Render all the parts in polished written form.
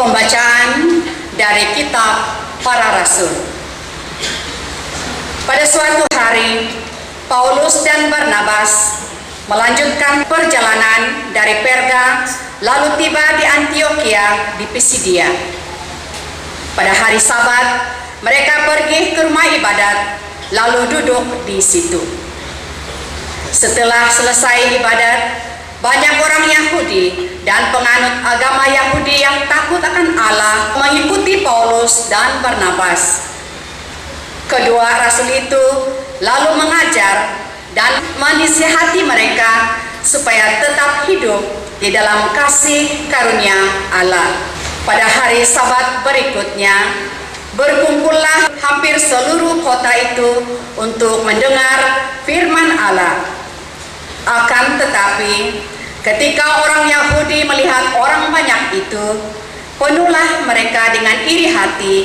Pembacaan dari kitab Para Rasul. Pada suatu hari, Paulus dan Barnabas melanjutkan perjalanan dari Perga, lalu tiba di Antiokhia di Pisidia. Pada hari Sabat, mereka pergi ke rumah ibadat, lalu duduk di situ. Setelah selesai ibadat, banyak orang Yahudi dan penganut agama Yahudi yang takut akan Allah mengikuti Paulus dan Barnabas. Kedua rasul itu lalu mengajar dan menasihati mereka supaya tetap hidup di dalam kasih karunia Allah. Pada hari Sabat berikutnya, berkumpullah hampir seluruh kota itu untuk mendengar firman Allah. Akan tetapi, ketika orang Yahudi melihat orang banyak itu, penuhlah mereka dengan iri hati,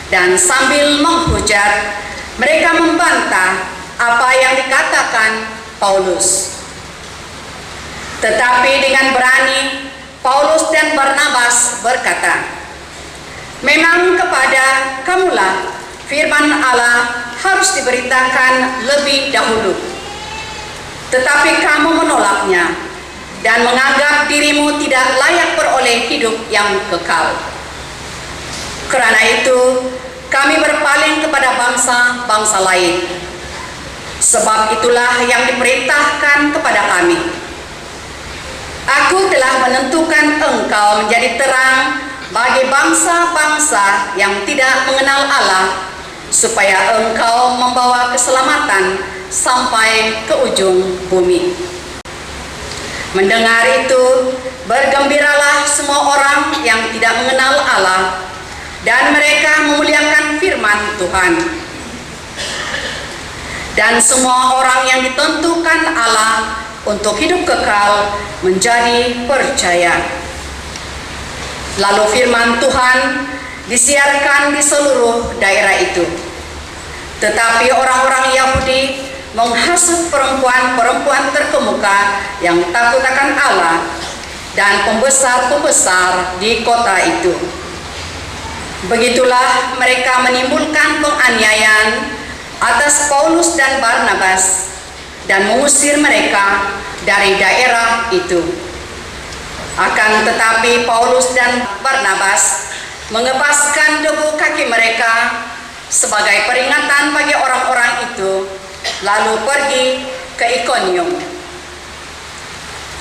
dan sambil menghujat, mereka membantah apa yang dikatakan Paulus. Tetapi dengan berani, Paulus dan Barnabas berkata, "Memang kepada kamulah firman Allah harus diberitakan lebih dahulu. Tetapi kamu menolaknya dan menganggap dirimu tidak layak beroleh hidup yang kekal. Karena itu, kami berpaling kepada bangsa-bangsa lain. Sebab itulah yang diperintahkan kepada kami. Aku telah menentukan engkau menjadi terang bagi bangsa-bangsa yang tidak mengenal Allah, supaya engkau membawa keselamatan sampai ke ujung bumi." Mendengar itu, bergembiralah semua orang yang tidak mengenal Allah, dan mereka memuliakan firman Tuhan. Dan semua orang yang ditentukan Allah untuk hidup kekal menjadi percaya. Lalu firman Tuhan disiarkan di seluruh daerah itu. Tetapi orang-orang Yahudi menghasut perempuan-perempuan terkemuka yang takut akan Allah dan pembesar-pembesar di kota itu. Begitulah mereka menimbulkan penganiayaan atas Paulus dan Barnabas dan mengusir mereka dari daerah itu. Akan tetapi Paulus dan Barnabas mengebaskan debu kaki mereka sebagai peringatan bagi orang-orang itu, lalu pergi ke Ikonium.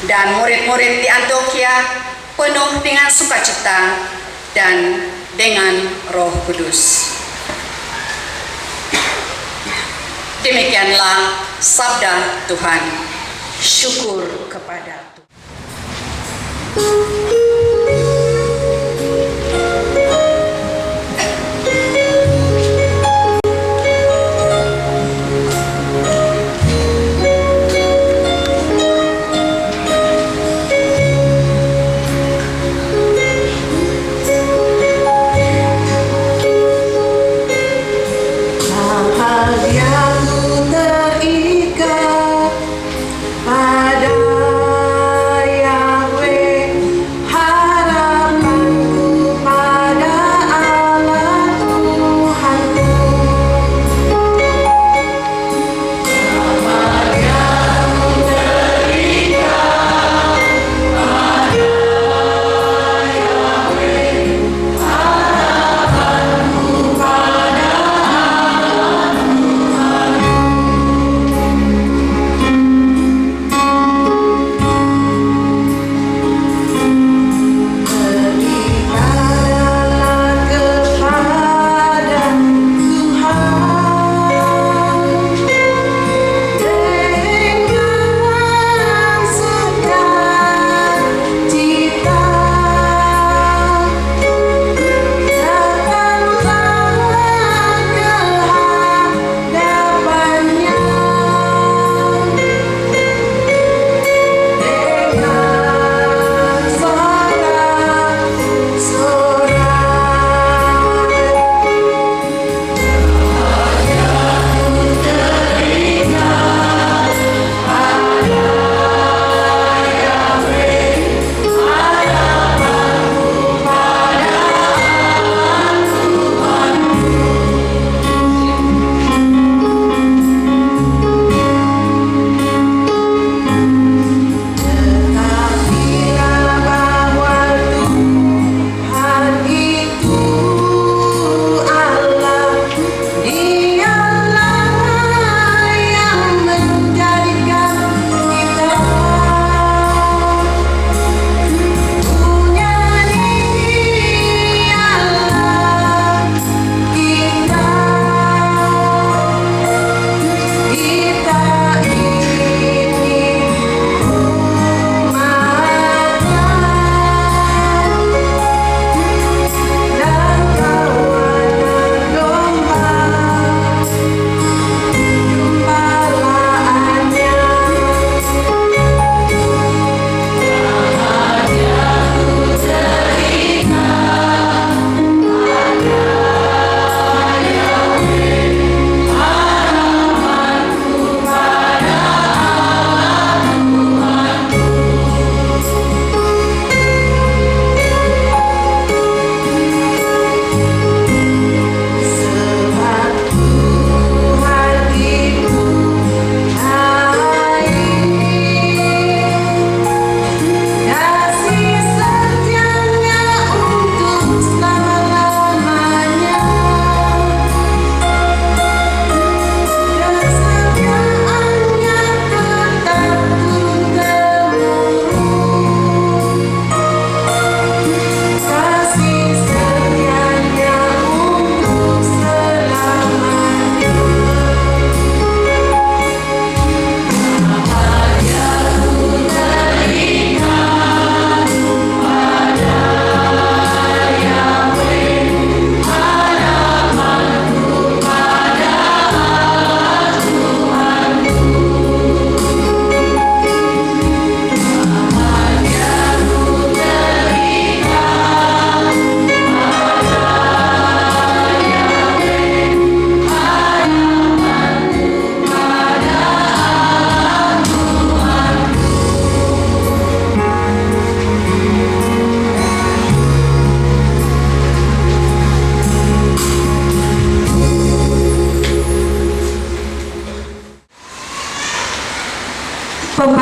Dan murid-murid di Antiokhia penuh dengan sukacita dan dengan Roh Kudus. Demikianlah sabda Tuhan. Syukur kepada Tuhan. Pada Yahweh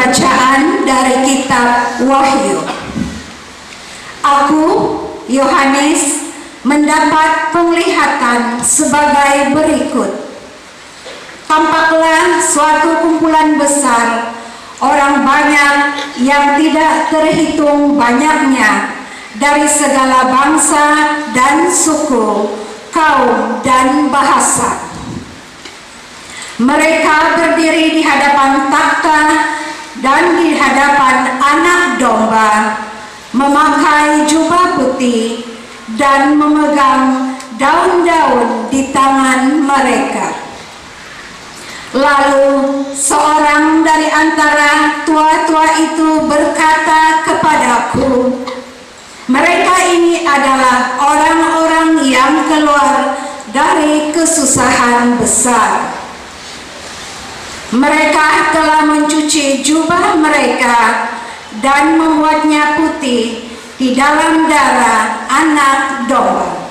Pembacaan dari kitab Wahyu. Aku, Yohanes, mendapat penglihatan sebagai berikut. Tampaklah suatu kumpulan besar orang banyak yang tidak terhitung banyaknya dari segala bangsa dan suku, kaum dan bahasa. Mereka berdiri di hadapan takhta dan di hadapan Anak Domba, memakai jubah putih dan memegang daun-daun di tangan mereka. Lalu seorang dari antara tua-tua itu berkata kepadaku, mereka ini adalah orang-orang yang keluar dari kesusahan besar. Mereka telah mencuci jubah mereka dan membuatnya putih di dalam darah Anak Domba.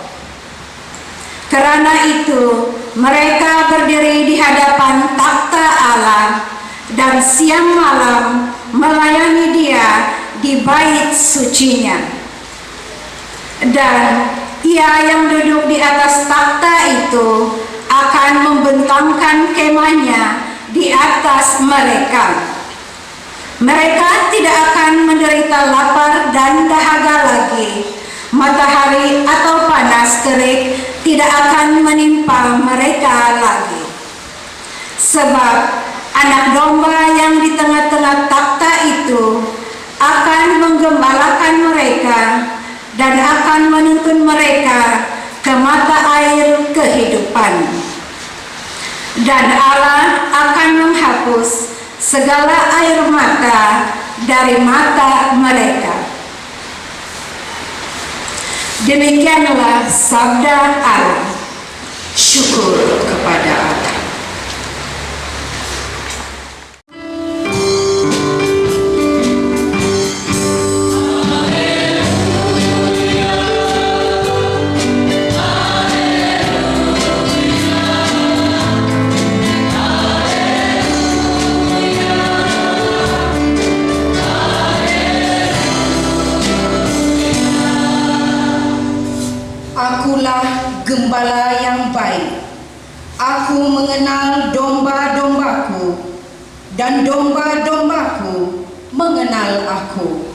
Karena itu, mereka berdiri di hadapan takhta Allah dan siang malam melayani Dia di bait sucinya. Dan Ia yang duduk di atas takhta itu akan membentangkan kemahnya di atas mereka. Mereka tidak akan menderita lapar dan dahaga lagi. Matahari atau panas terik tidak akan menimpa mereka lagi. Sebab Anak Domba yang di tengah-tengah takhta itu akan menggembalakan mereka dan akan menuntun mereka ke mata air kehidupan. Dan Allah akan menghapus segala air mata dari mata mereka. Demikianlah sabda Allah. Syukur kepada Allah. Akulah gembala yang baik. Aku mengenal domba-dombaku, dan domba-dombaku mengenal aku.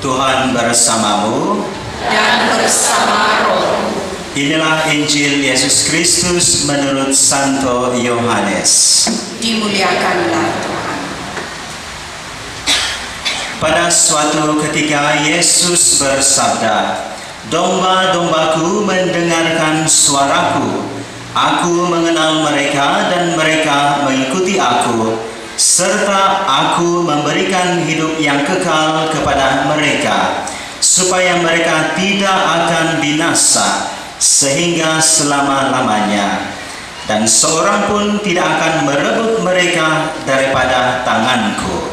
Tuhan bersamamu Dan bersama roh. Inilah Injil Yesus Kristus menurut Santo Yohanes. Dimuliakanlah Tuhan. Pada suatu ketika Yesus bersabda, "Domba-dombaku mendengarkan suaraku. Aku mengenal mereka dan mereka mengikuti aku, serta aku memberikan hidup yang kekal kepada mereka, supaya mereka tidak akan binasa sehingga selama-lamanya, dan seorang pun tidak akan merebut mereka daripada tanganku.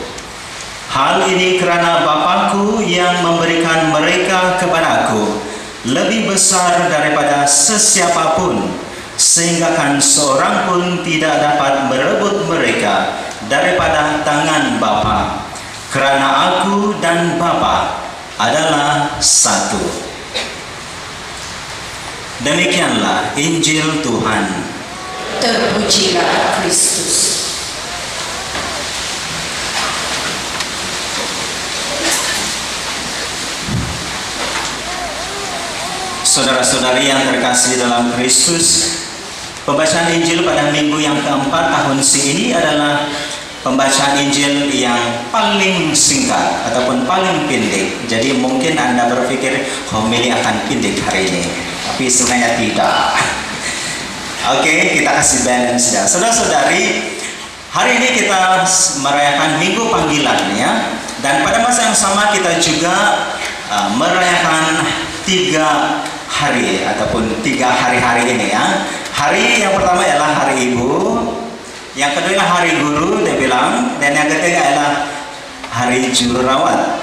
Hal ini karena Bapa-Ku yang memberikan mereka kepadaku lebih besar daripada sesiapapun, sehingga kan seorang pun tidak dapat merebut mereka daripada tangan Bapa, karena aku dan Bapa adalah satu." Demikianlah Injil Tuhan. Terpujilah Kristus. Saudara-saudari yang terkasih dalam Kristus, pembacaan Injil pada minggu yang keempat tahun ini adalah pembacaan Injil yang paling singkat ataupun paling pendek. Jadi mungkin Anda berpikir homili akan pendek hari ini, tapi sebenarnya tidak. Oke, kita kasih balance ya. Saudara-saudari, hari ini kita merayakan Minggu Panggilan ya. Dan pada masa yang sama kita juga merayakan 3 hari ataupun 3 hari-hari ini ya. Hari yang pertama ialah hari ibu, yang kedua hari guru dia bilang, dan yang ketiga ialah hari jururawat.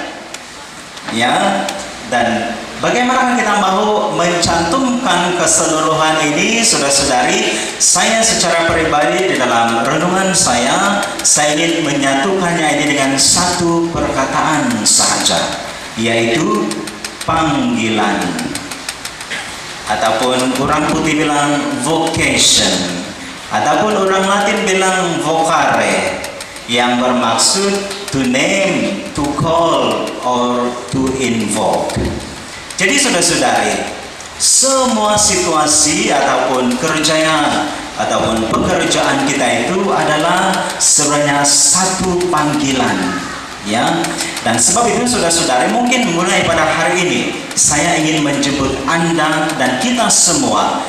Ya, dan bagaimana kita mau mencantumkan keseluruhan ini, saudara-saudari? Saya secara pribadi di dalam renungan saya ingin menyatukannya ini dengan satu perkataan saja, yaitu panggilan. Ataupun orang putih bilang vocation, ataupun orang Latin bilang vocare, yang bermaksud to name, to call, or to invoke. Jadi saudara-saudari, semua situasi ataupun kerjaan ataupun pekerjaan kita itu adalah sebenarnya satu panggilan, ya. Dan sebab itu saudara-saudari, mungkin mulai pada hari ini saya ingin menjemput Anda dan kita semua.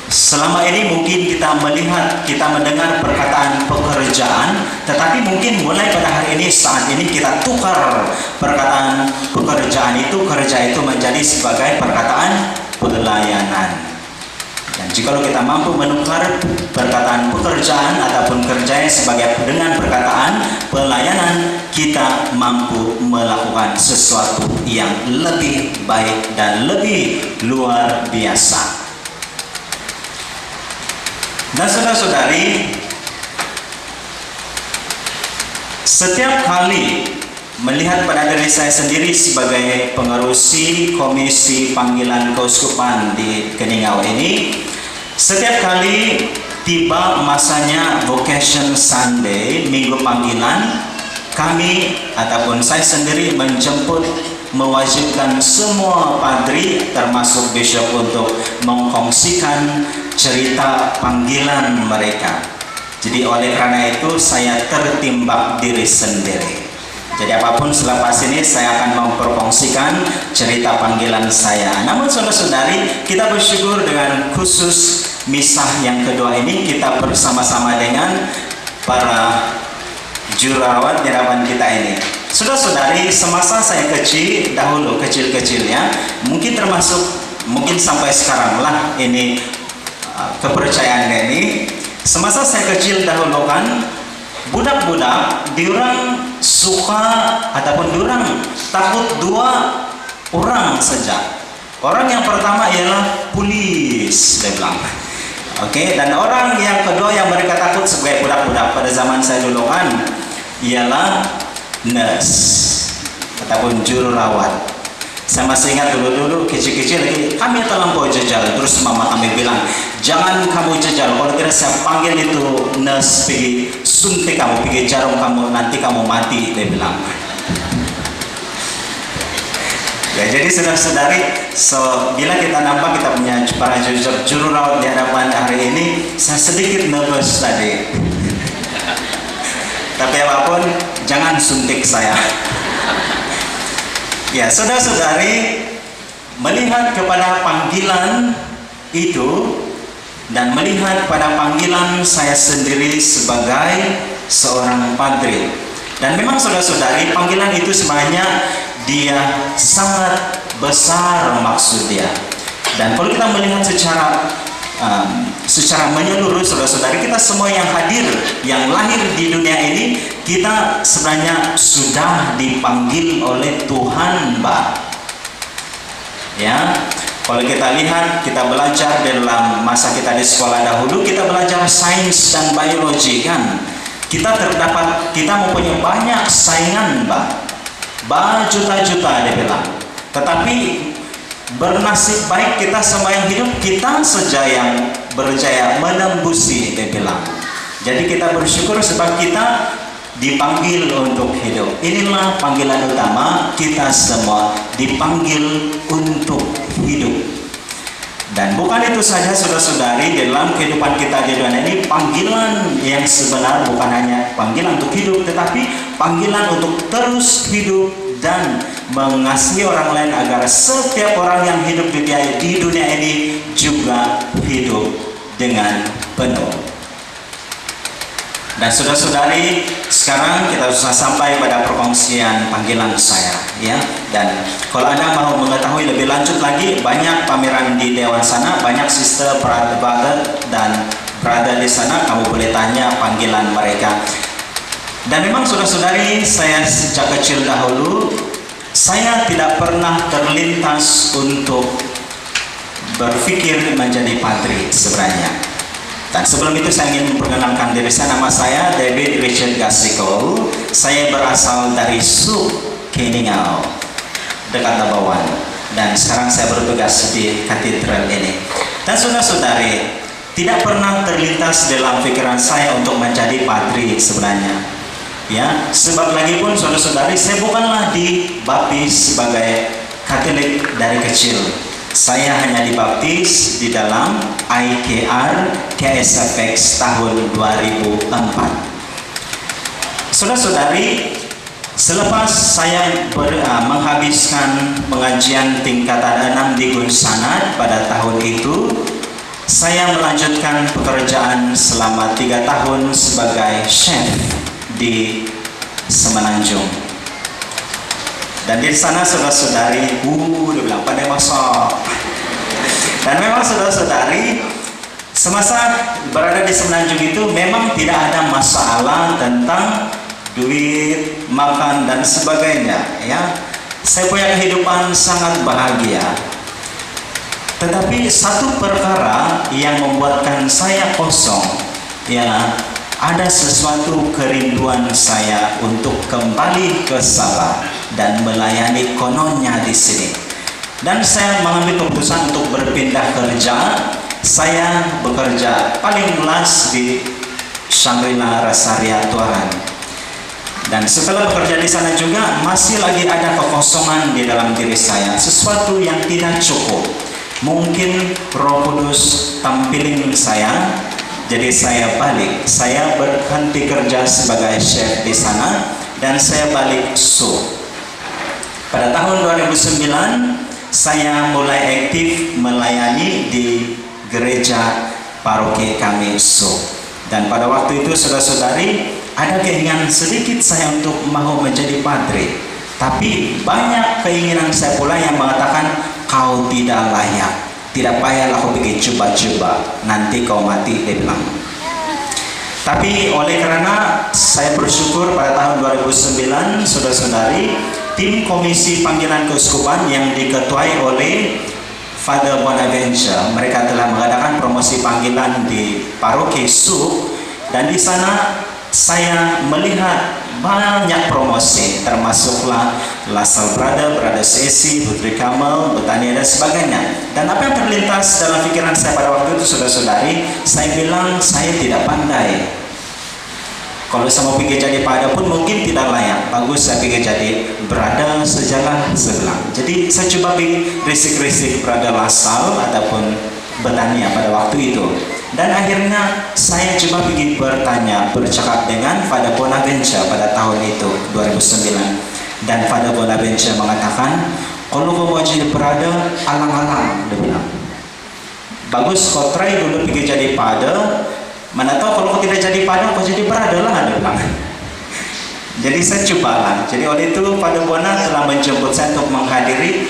Selama ini mungkin kita melihat, kita mendengar perkataan pekerjaan, tetapi mungkin mulai pada hari ini, saat ini kita tukar perkataan pekerjaan itu, kerja itu menjadi sebagai perkataan pelayanan. Dan jika kita mampu menukar perkataan pekerjaan ataupun kerjanya sebagai dengan perkataan pelayanan, kita mampu melakukan sesuatu yang lebih baik dan lebih luar biasa. Dan saudara-saudari, setiap kali melihat pada diri saya sendiri sebagai pengerusi Komisi Panggilan Keuskupan di Keningau ini, setiap kali tiba masanya Vocation Sunday, Minggu Panggilan, kami ataupun saya sendiri menjemput, mewajibkan semua padri termasuk bishop untuk mengkongsikan cerita panggilan mereka. Jadi oleh karena itu saya tertimbang diri sendiri. Jadi apapun selepas ini saya akan memperkongsikan cerita panggilan saya. Namun saudara-saudari, kita bersyukur dengan khusus misah yang kedua ini kita bersama-sama dengan para jururawat di hadapan kita ini. Saudara-saudari, semasa saya kecil, dahulu kecil-kecilnya, mungkin termasuk mungkin sampai sekarang lah ini kepercayaan ini. Semasa saya kecil dahulu kan, budak-budak diorang suka ataupun diorang takut 2 orang saja. Orang yang pertama ialah polis, dia bilang. Oke, dan orang yang kedua yang mereka takut sebagai budak-budak pada zaman saya dulu kan ialah nurse ataupun jururawat. Saya masih ingat dulu kecil-kecil lagi kami terlampau jejal, terus mama kami bilang jangan kamu jejal, kalau kira saya panggil itu nurse pergi suntik kamu, pergi jarum kamu, nanti kamu mati, dia bilang. Ya, jadi saudara-saudari, bila kita nampak kita punya para jururawat di hadapan hari ini, saya sedikit nervous tadi. Tapi apapun, jangan suntik saya. Ya, saudara-saudari, melihat kepada panggilan itu dan melihat pada panggilan saya sendiri sebagai seorang padri. Dan memang saudara-saudari, panggilan itu sebenarnya dia sangat besar maksud dia. Dan kalau kita melihat secara menyeluruh, saudara-saudari, kita semua yang hadir, yang lahir di dunia ini, kita sebenarnya sudah dipanggil oleh Tuhan, Mbak. Ya, kalau kita lihat, kita belajar dalam masa kita di sekolah dahulu, kita belajar sains dan biologi kan. Kita mempunyai banyak saingan, Mbak. Berjuta-juta dia bilang. Tetapi bernasib baik kita semua yang hidup, kita saja yang berjaya menembusi, dia bilang. Jadi kita bersyukur sebab kita dipanggil untuk hidup. Inilah panggilan utama, kita semua dipanggil untuk hidup. Dan bukan itu saja saudara-saudari, dalam kehidupan kita di dunia ini, panggilan yang sebenar bukan hanya panggilan untuk hidup, tetapi panggilan untuk terus hidup dan mengasihi orang lain agar setiap orang yang hidup di dunia ini juga hidup dengan penuh. Dan saudara-saudari, sekarang kita sudah sampai pada perkongsian panggilan saya, ya. Dan kalau Anda mau mengetahui lebih lanjut lagi, banyak pameran di Dewan sana, banyak sister, brother dan brother di sana, kamu boleh tanya panggilan mereka. Dan memang saudara-saudari, saya sejak kecil dahulu, saya tidak pernah terlintas untuk berpikir menjadi padri sebenarnya. Dan sebelum itu saya ingin memperkenalkan diri saya. Nama saya David Richard Gasiko. Saya berasal dari Sub Keningau, dekat Tabawan. Dan sekarang saya bertugas di katedral ini. Dan saudara-saudari, tidak pernah terlintas dalam pikiran saya untuk menjadi padri sebenarnya. Ya, sebab lagi pun saudara-saudari, saya bukanlah dibaptis sebagai Katolik dari kecil. Saya hanya dibaptis di dalam IKR KSFX tahun 2004. Saudara-saudari, selepas saya menghabiskan pengajian tingkatan 6 di Gunsanad pada tahun itu, saya melanjutkan pekerjaan selama 3 tahun sebagai chef di Semenanjung. Dan di sana saudara-saudari, dia bilang pandai masak. Dan memang saudara-saudari, semasa berada di Semenanjung itu memang tidak ada masalah tentang duit, makan dan sebagainya. Ya, saya punya kehidupan sangat bahagia. Tetapi satu perkara yang membuatkan saya kosong, ya, ada sesuatu kerinduan saya untuk kembali ke Sabah dan melayani kononnya di sini. Dan saya mengambil keputusan untuk berpindah kerja. Saya bekerja paling luas di Shangri-La Rasaria Tuaran. Dan setelah bekerja di sana juga masih lagi ada kekosongan di dalam diri saya, sesuatu yang tidak cukup. Mungkin Roh Kudus tampilin saya. Jadi saya balik, saya berhenti kerja sebagai chef di sana dan saya balik Sub. Pada tahun 2009 saya mulai aktif melayani di gereja paroki kami Sub. Dan pada waktu itu saudara-saudari, ada keinginan sedikit saya untuk mau menjadi padri. Tapi banyak keinginan saya pula yang mengatakan kau tidak layak. Tidak payahlah kau pergi coba-coba, nanti kau mati, dia bilang. Tapi oleh karena saya bersyukur pada tahun 2009, saudara-saudari, tim komisi panggilan keuskupan yang diketuai oleh Father Bonaventure, mereka telah mengadakan promosi panggilan di paroki Sub, dan di sana saya melihat banyak promosi, termasuklah Lasal Brother Sesi, Putri Kamal, Betania dan sebagainya. Dan apa yang terlintas dalam pikiran saya pada waktu itu, saudara-saudari, saya bilang saya tidak pandai. Kalau saya mau pergi jadi pada pun mungkin tidak layak. Bagus saya pergi jadi berada sejalan sebelah. Jadi saya coba pergi risik-risik berada Lasal ataupun Betania pada waktu itu. Dan akhirnya saya coba pergi bertanya, bercakap dengan Father Bonaventure pada tahun itu 2009. Dan Father Bonaventure mengatakan, kalau kau mau jadi berada, alang-alang, dia bilang. Bagus kau try dulu pergi jadi pada, mana tahu kalau kau tidak jadi pada, kau jadi berada lah, dia bilang. Jadi saya cobalah. Jadi oleh itu Father Bona telah menjemput saya untuk menghadiri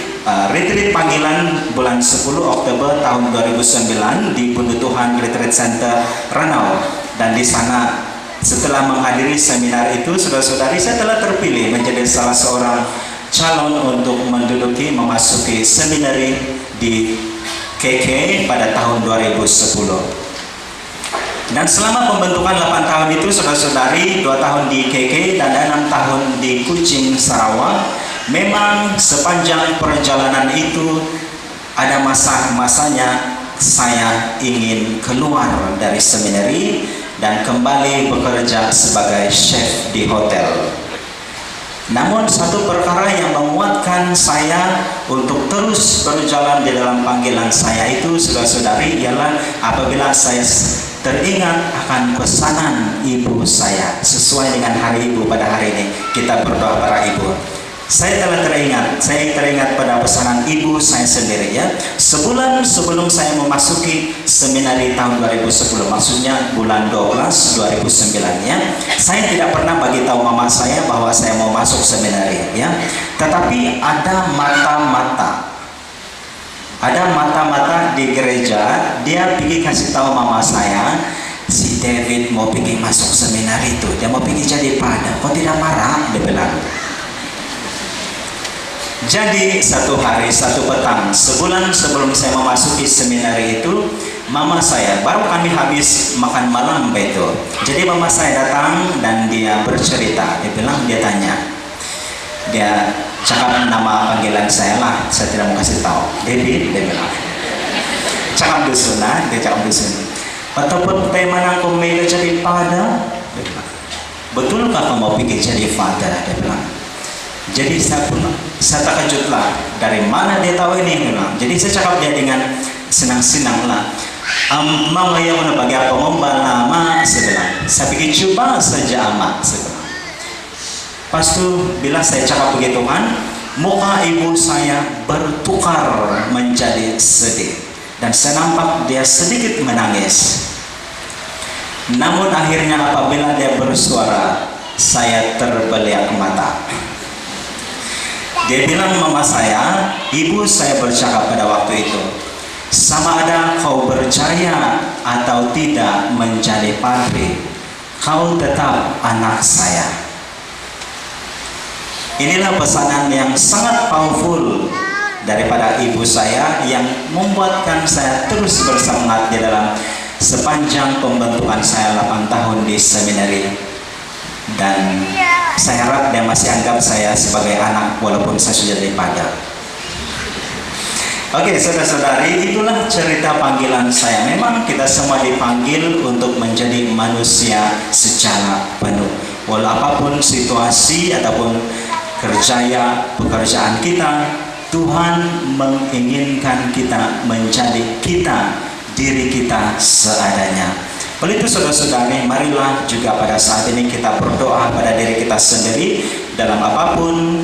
retreat panggilan bulan 10 Oktober tahun 2009 di Bunda Tuhan Retreat Center Ranau. Dan di sana setelah menghadiri seminar itu, saudara-saudari, saya telah terpilih menjadi salah seorang calon untuk memasuki seminari di KK pada tahun 2010. Dan selama pembentukan 8 tahun itu, saudara-saudari, 2 tahun di KK dan 6 tahun di Kuching, Sarawak, memang sepanjang perjalanan itu ada masa-masanya saya ingin keluar dari seminari dan kembali bekerja sebagai chef di hotel. Namun satu perkara yang menguatkan saya untuk terus berjalan di dalam panggilan saya itu, saudara-saudari, ialah apabila saya teringat akan pesanan ibu saya. Sesuai dengan hari ibu pada hari ini, kita berdoa para ibu. Saya teringat pada pesanan ibu saya sendiri ya. Sebulan sebelum saya memasuki seminari tahun 2010, maksudnya bulan 12 2009 ya, saya tidak pernah bagi tahu mama saya bahwa saya mau masuk seminari ya. Tetapi ada mata-mata di gereja, dia pergi kasih tahu mama saya, si David mau pergi masuk seminari itu, dia mau pergi jadi pada. Kok tidak marah? Dia bilang. Jadi satu petang, sebulan sebelum saya memasuki seminari itu, mama saya, baru kami habis makan malam itu. Jadi mama saya datang dan dia bercerita, dia tanya, dia cakap nama panggilan saya lah, saya tidak mau kasih tahu. David, dia bilang. Cakap dusun lah, dia cakap dusun. Ataupun bagaimana kau mau jadi pada? Betulkah kau mau pergi jadi father? Dia bilang. Jadi saya terkejutlah, dari mana dia tahu ini? Jadi saya cakap dia dengan senang-senang lah. Mama yang mana bagi apa ngomba lama? Saya pergi coba saja amat. Pas tu bila saya cakap begitu kan, muka ibu saya bertukar menjadi sedih dan saya nampak dia sedikit menangis. Namun akhirnya apabila dia bersuara, saya terbeliak mata. Dia bilang, mama saya, ibu saya bercakap pada waktu itu, sama ada kau percaya atau tidak menjadi padri, kau tetap anak saya. Inilah pesanan yang sangat powerful daripada ibu saya yang membuatkan saya terus bersemangat di dalam sepanjang pembentukan saya 8 tahun di seminari. Dan saya harap dia masih anggap saya sebagai anak walaupun saya sudah daripada. Oke, saudara-saudari, itulah cerita panggilan saya. Memang kita semua dipanggil untuk menjadi manusia secara penuh. Walau apapun situasi ataupun pekerjaan kita, Tuhan menginginkan kita menjadi diri kita seadanya. Oleh itu saudara-saudari, marilah juga pada saat ini kita berdoa pada diri kita sendiri dalam apapun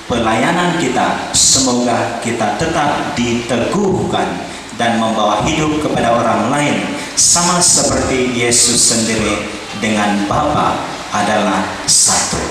pelayanan kita. Semoga kita tetap diteguhkan dan membawa hidup kepada orang lain sama seperti Yesus sendiri dengan Bapa adalah satu.